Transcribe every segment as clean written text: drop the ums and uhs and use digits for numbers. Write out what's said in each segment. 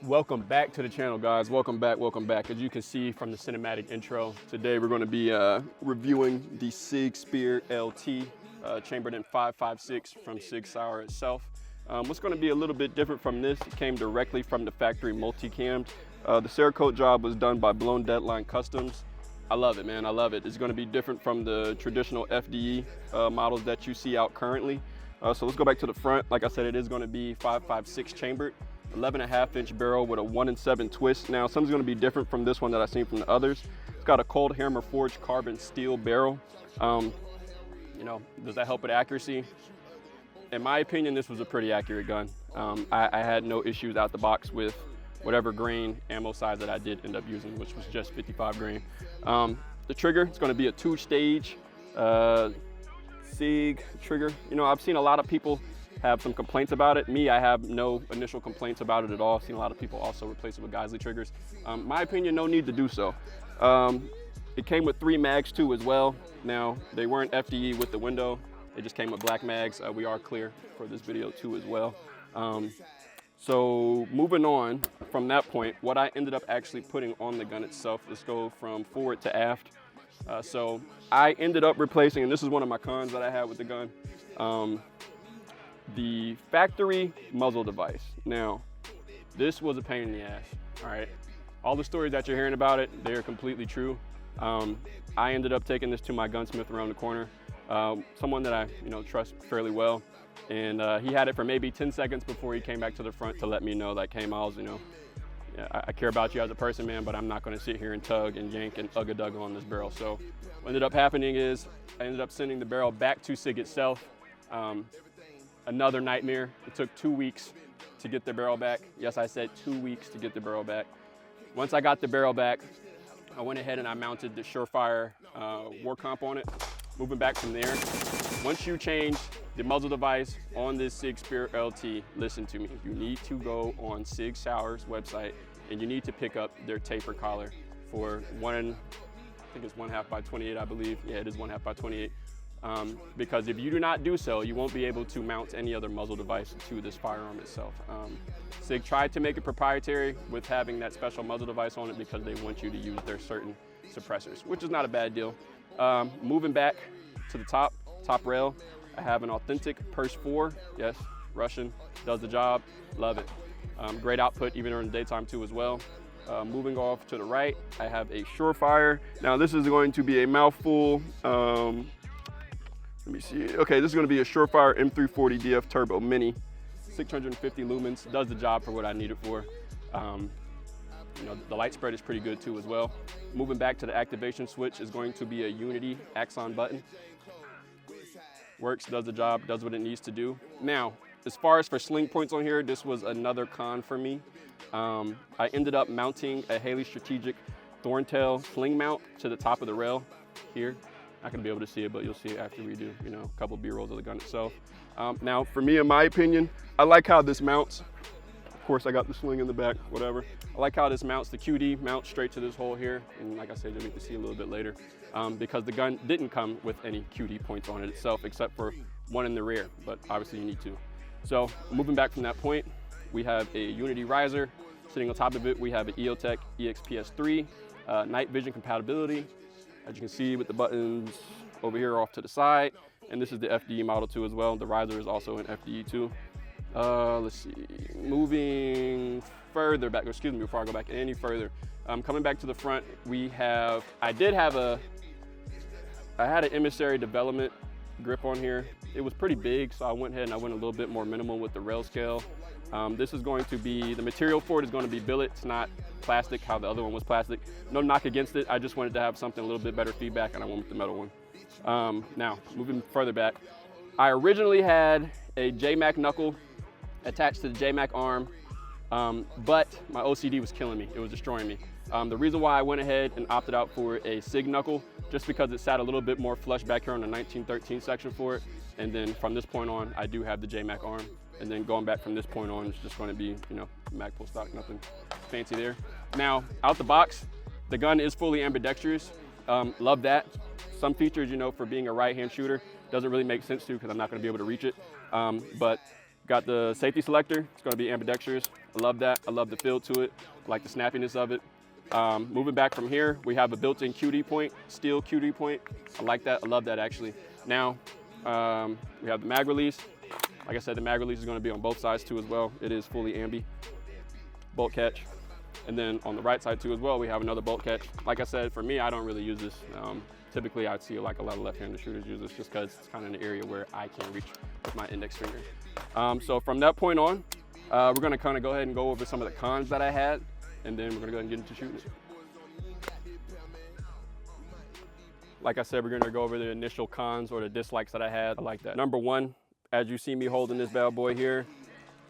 Welcome back to the channel, guys. Welcome back. As you can see from the cinematic intro, today we're going to be reviewing the SIG-SPEAR LT, chambered in 5.56 from SIG-SPEAR itself. What's going to be a little bit different from this, it came directly from the factory MULTICAM. The Cerakote job was done by Blown Deadline Customs. I love it, man. I love it. It's going to be different from the traditional FDE models that you see out currently. So let's go back to the front. Like I said, it is going to be 5.56 chambered. 11.5-inch barrel with a 1-in-7 twist. Now, something's going to be different from this one that I've seen from the others. It's got a cold hammer forged carbon steel barrel. You know, does that help with accuracy? In my opinion, this was a pretty accurate gun. I had no issues out the box with whatever grain ammo size that I did end up using, which was just 55 grain. The trigger, it's going to be a 2-stage SIG trigger. You know, I've seen a lot of people have some complaints about it. Me, I have no initial complaints about it at all. I've seen a lot of people also replace it with Geisley triggers. My opinion, no need to do so. It came with 3 mags too as well. Now, they weren't FDE with the window. They just came with black mags. We are clear for this video too as well. So moving on from that point, what I ended up actually putting on the gun itself, let's go from forward to aft. So I ended up replacing, and this is one of my cons that I had with the gun, the factory muzzle device. Now, this was a pain in the ass, all right? All the stories that you're hearing about it, they're completely true. I ended up taking this to my gunsmith around the corner, someone that I trust fairly well, and he had it for maybe 10 seconds before he came back to the front to let me know, like, hey, Miles, I care about you as a person, man, but I'm not gonna sit here and tug and yank and ugga-dugga on this barrel. So what ended up happening is I ended up sending the barrel back to SIG itself. Another nightmare. It took 2 weeks to get the barrel back. Yes, I said 2 weeks to get the barrel back. Once I got the barrel back, I went ahead and I mounted the Surefire war comp on it. Moving back from there, once you change the muzzle device on this SIG-SPEAR LT, listen to me. You need to go on SIG-SPEAR's website and you need to pick up their taper collar for I think it's 1/2 by 28, I believe. Yeah, it is 1/2 by 28. Because if you do not do so, you won't be able to mount any other muzzle device to this firearm itself. SIG tried to make it proprietary with having that special muzzle device on it because they want you to use their certain suppressors, which is not a bad deal. Moving back to the top rail, I have an authentic Purse 4. Yes, Russian, does the job, love it. Great output even during the daytime too as well. Moving off to the right, I have a Surefire. Now this is going to be a mouthful. Let me see. Okay, this is going to be a Surefire M340 DF Turbo Mini, 650 lumens. Does the job for what I need it for. The light spread is pretty good too as well. Moving back to the activation switch is going to be a Unity Axon button. Works, does the job, does what it needs to do. Now, as far as for sling points on here, this was another con for me. I ended up mounting a Haley Strategic Thorntail sling mount to the top of the rail here. Not gonna be able to see it, but you'll see it after we do, a couple B-rolls of the gun itself. Now, for me, in my opinion, I like how this mounts. Of course, I got the sling in the back, whatever. I like how this mounts. The QD mounts straight to this hole here. And like I said, you'll get to see a little bit later. Because the gun didn't come with any QD points on it itself, except for one in the rear, but obviously you need to. So moving back from that point, we have a Unity riser. Sitting on top of it, we have an EOTech EXPS3, night vision compatibility. As you can see with the buttons over here off to the side. And this is the FDE model too as well. The riser is also an FDE too. Let's see, moving further back, excuse me, before I go back any further. Coming back to the front, I had an Emissary development grip on here. It was pretty big, so I went ahead and I went a little bit more minimal with the rail scale. This is going to be, the material for it is going to be billet. It's not plastic, how the other one was plastic. No knock against it. I just wanted to have something a little bit better feedback, and I went with the metal one. Now, moving further back, I originally had a JMac knuckle attached to the JMac arm, but my OCD was killing me. It was destroying me. The reason why I went ahead and opted out for a SIG knuckle, just because it sat a little bit more flush back here on the 1913 section for it. And then from this point on, I do have the JMac arm. And then going back from this point on, it's just going to be, Mac pull stock, nothing fancy there. Now, out the box, the gun is fully ambidextrous. Love that. Some features, for being a right-hand shooter, doesn't really make sense to because I'm not going to be able to reach it. But got the safety selector. It's going to be ambidextrous. I love that. I love the feel to it. I like the snappiness of it. Moving back from here, we have a built-in QD point, steel QD point. I like that. I love that actually. Now, we have the mag release. Like I said, the mag release is going to be on both sides too as well. It is fully ambi. Bolt catch. And then on the right side too as well, we have another bolt catch. Like I said, for me, I don't really use this. Typically, I'd see like a lot of left-handed shooters use this just because it's kind of an area where I can reach with my index finger. So from that point on, we're going to kind of go ahead and go over some of the cons that I had, and then we're going to go ahead and get into shooting it. Like I said, we're going to go over the initial cons or the dislikes that I had. I like that. Number one, as you see me holding this bad boy here,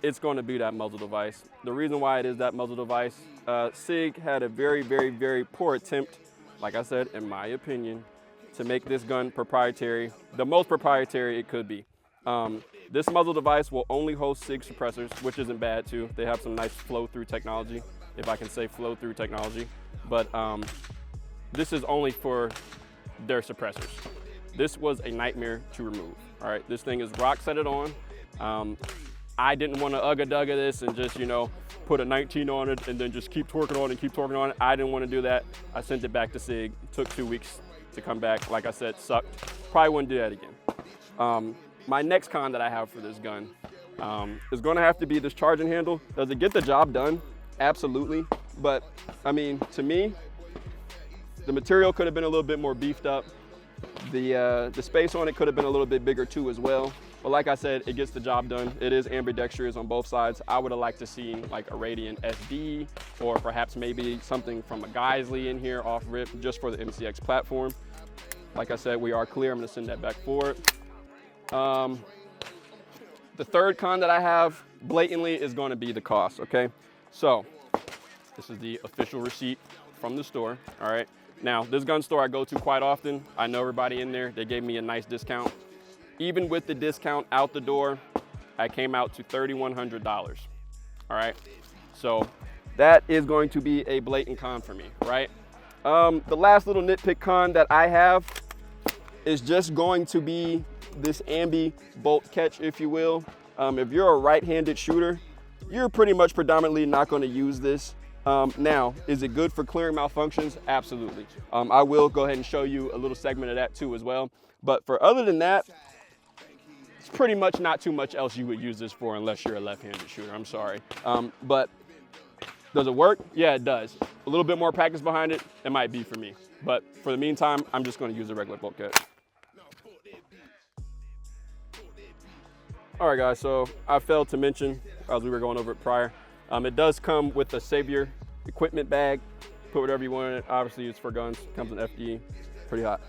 it's going to be that muzzle device. The reason why it is that muzzle device, SIG had a very, very, very poor attempt, like I said, in my opinion, to make this gun proprietary, the most proprietary it could be. This muzzle device will only host SIG suppressors, which isn't bad too. They have some nice flow-through technology, if I can say flow-through technology. But this is only for their suppressors. This was a nightmare to remove. All right, this thing is rock set it on. I didn't want to ugga-dugga this and just, you know, put a 19 on it and then just keep twerking on it and keep twerking on it. I didn't want to do that. I sent it back to SIG. It took 2 weeks to come back. Like I said, sucked. Probably wouldn't do that again. My next con that I have for this gun is going to have to be this charging handle. Does it get the job done? Absolutely. But, I mean, to me, the material could have been a little bit more beefed up. The space on it could have been a little bit bigger too as well. But like I said, it gets the job done. It is ambidextrous on both sides. I would have liked to see like a Radiant SD or perhaps maybe something from a Geisley in here off rip just for the MCX platform. Like I said, we are clear. I'm gonna send that back forward. The third con that I have blatantly is gonna be the cost, okay? So this is the official receipt from the store, all right? Now, this gun store I go to quite often. I know everybody in there. They gave me a nice discount. Even with the discount out the door, I came out to $3,100, all right? So that is going to be a blatant con for me, right? The last little nitpick con that I have is just going to be this ambi bolt catch, if you will. If you're a right-handed shooter, you're pretty much predominantly not gonna use this. Now, is it good for clearing malfunctions? Absolutely. I will go ahead and show you a little segment of that too as well. But for other than that, it's pretty much not too much else you would use this for unless you're a left-handed shooter, I'm sorry. But does it work? Yeah, it does. A little bit more practice behind it, it might be for me. But for the meantime, I'm just gonna use a regular bolt catch. All right guys, so I failed to mention as we were going over it prior, it does come with a Savior equipment bag. Put whatever you want in it. Obviously it's for guns, it comes in FD, pretty hot.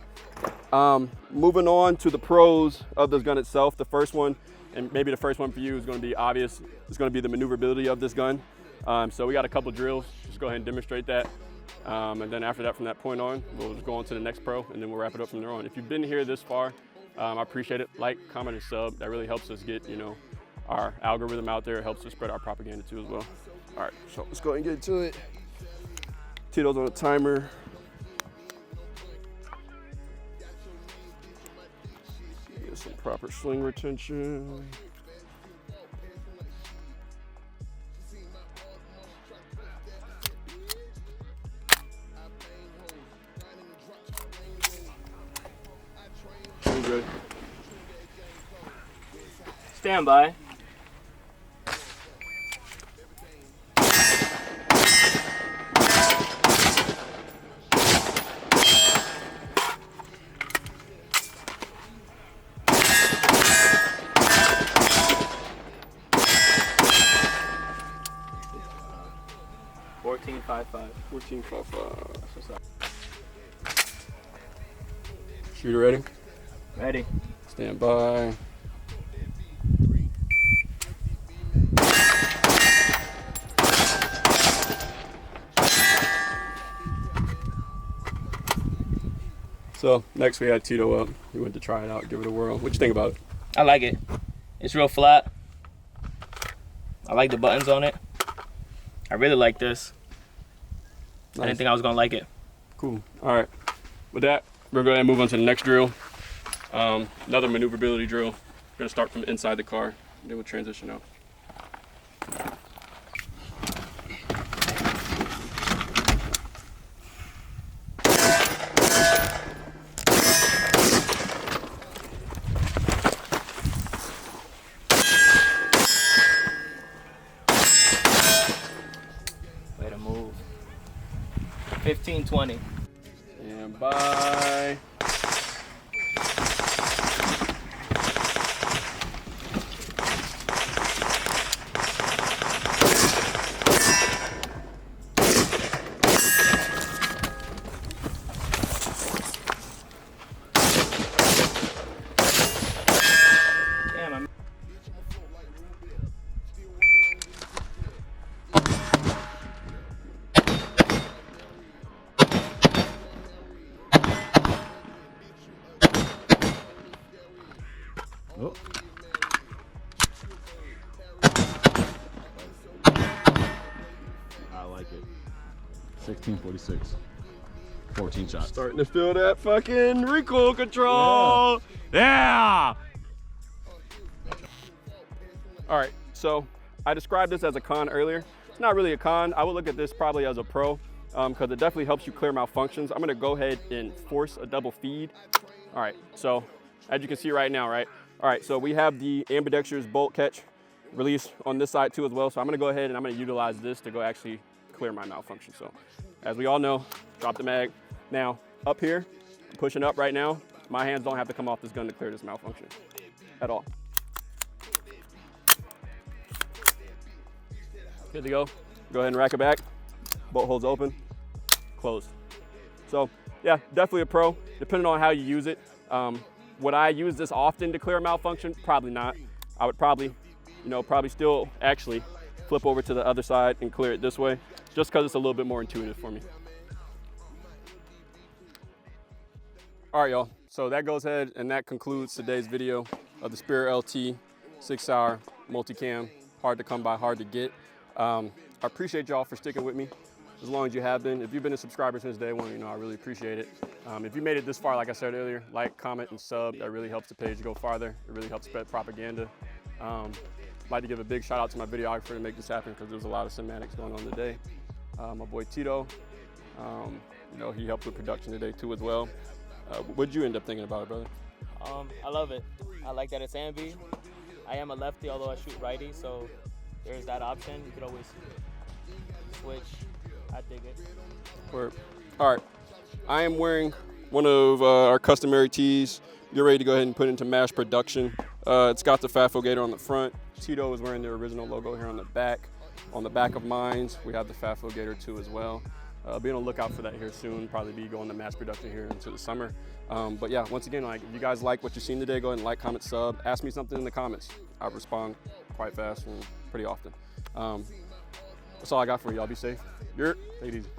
Moving on to the pros of this gun itself. The first one, and maybe the first one for you is gonna be obvious, is gonna be the maneuverability of this gun. So we got a couple drills, just go ahead and demonstrate that. And then after that, from that point on, we'll just go on to the next pro and then we'll wrap it up from there on. If you've been here this far, I appreciate it. Like, comment, and sub. That really helps us get, you know, our algorithm out there. It helps us spread our propaganda too as well. All right, so let's go ahead and get into it. Tito's on a timer. Get some proper sling retention. Good. Stand by. $14.55. $14.55. Shooter ready? Ready. Stand by. So next we had Tito up. He went to try it out, give it a whirl. What you think about it? I like it. It's real flat. I like the buttons on it. I really like this. Nice. I didn't think I was gonna like it. Cool. All right. With that, we're going to move on to the next drill. Another maneuverability drill. We're going to start from inside the car, and then we'll transition out. 15-20. And bye. Oh. I like it. 1646. 14 shots. Starting to feel that fucking recoil control. Yeah. All right, so I described this as a con earlier. It's not really a con. I would look at this probably as a pro because it definitely helps you clear malfunctions. I'm gonna go ahead and force a double feed. All right, so as you can see right now, right? All right, so we have the ambidextrous bolt catch release on this side too as well. So I'm gonna go ahead and I'm gonna utilize this to go actually clear my malfunction. So as we all know, drop the mag. Now up here, I'm pushing up right now. My hands don't have to come off this gun to clear this malfunction at all. Good to go. Go ahead and rack it back. Bolt holds open, closed. So yeah, definitely a pro, depending on how you use it. Would I use this often to clear a malfunction? Probably not. I would probably, probably still actually flip over to the other side and clear it this way, just because it's a little bit more intuitive for me. All right, y'all. So that goes ahead and that concludes today's video of the SPEAR LT 6-hour multicam. Hard to come by, hard to get. I appreciate y'all for sticking with me as long as you have been. If you've been a subscriber since day one, I really appreciate it. If you made it this far, like I said earlier, like, comment, and sub. That really helps the page go farther. It really helps spread propaganda. I'd like to give a big shout out to my videographer to make this happen because there was a lot of cinematics going on today. My boy Tito, he helped with production today too as well. What'd you end up thinking about it, brother? I love it. I like that it's ambi. I am a lefty, although I shoot righty, so there's that option. You could always switch. I dig it. Word. All right. I am wearing one of our customary tees. You're ready to go ahead and put it into mass production. It's got the FAFO gator on the front. Tito is wearing the original logo here on the back. On the back of mine, we have the FAFO gator too as well. Be on the lookout for that here soon. Probably be going to mass production here into the summer. But yeah, once again, if you guys like what you've seen today, go ahead and like, comment, sub. Ask me something in the comments. I respond quite fast and pretty often. That's all I got for you. Y'all be safe. Take it easy.